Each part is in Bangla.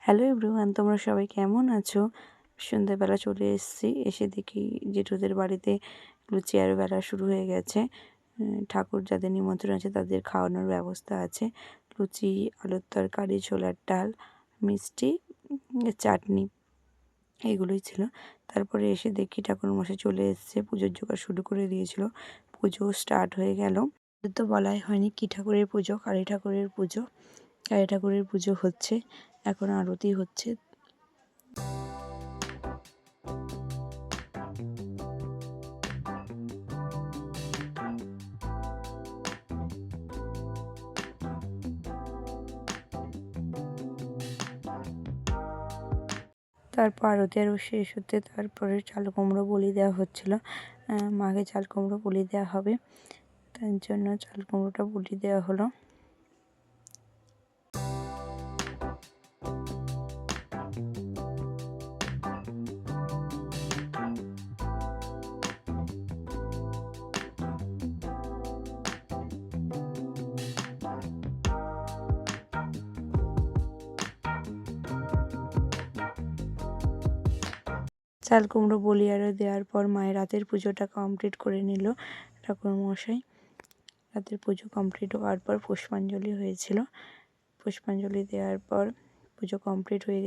হ্যালো এভরিওয়ান, তোমরা সবাই কেমন আছো? সন্ধ্যাবেলা চলে এসে দেখি জেঠুদের বাড়িতে লুচি আর বেলা শুরু হয়ে গেছে। ঠাকুর যাদের নিমন্ত্রণ আছে তাদের খাওয়ানোর ব্যবস্থা আছে। লুচি, আলুর তরকারি, ছোলার ডাল, মিষ্টি, চাটনি এগুলোই ছিল। তারপরে এসে দেখি ঠাকুরমশাই চলে এসছে, পুজোর জোগাড় শুরু করে দিয়েছিল। পুজো স্টার্ট হয়ে গেল। তো বলাই হয়নি কী ঠাকুরের পুজো, কালী ঠাকুরের পুজো। কালী ঠাকুরের পুজো হচ্ছে, এখন আরতি হচ্ছে। তারপর আরতি আরও শেষ হতে তারপরে চাল কুমড়ো বলি দেওয়া হচ্ছিলো। মাকে চাল কুমড়ো বলি দেওয়া হবে, তার জন্য চাল কুমড়োটা বলি দেওয়া হলো। চাল কুমড়ো বলি আরও দেওয়ার পর মায়ের রাতের পুজোটা কমপ্লিট করে নিল ঠাকুরমশাই। রাতের পুজো কমপ্লিট হওয়ার পর পুষ্পাঞ্জলি হয়েছিল। পুষ্পাঞ্জলি দেওয়ার পর পুজো কমপ্লিট হয়ে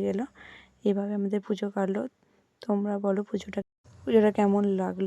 গেল। এভাবে আমাদের পুজো কাটলো। তোমরা বলো পুজোটা কেমন লাগলো?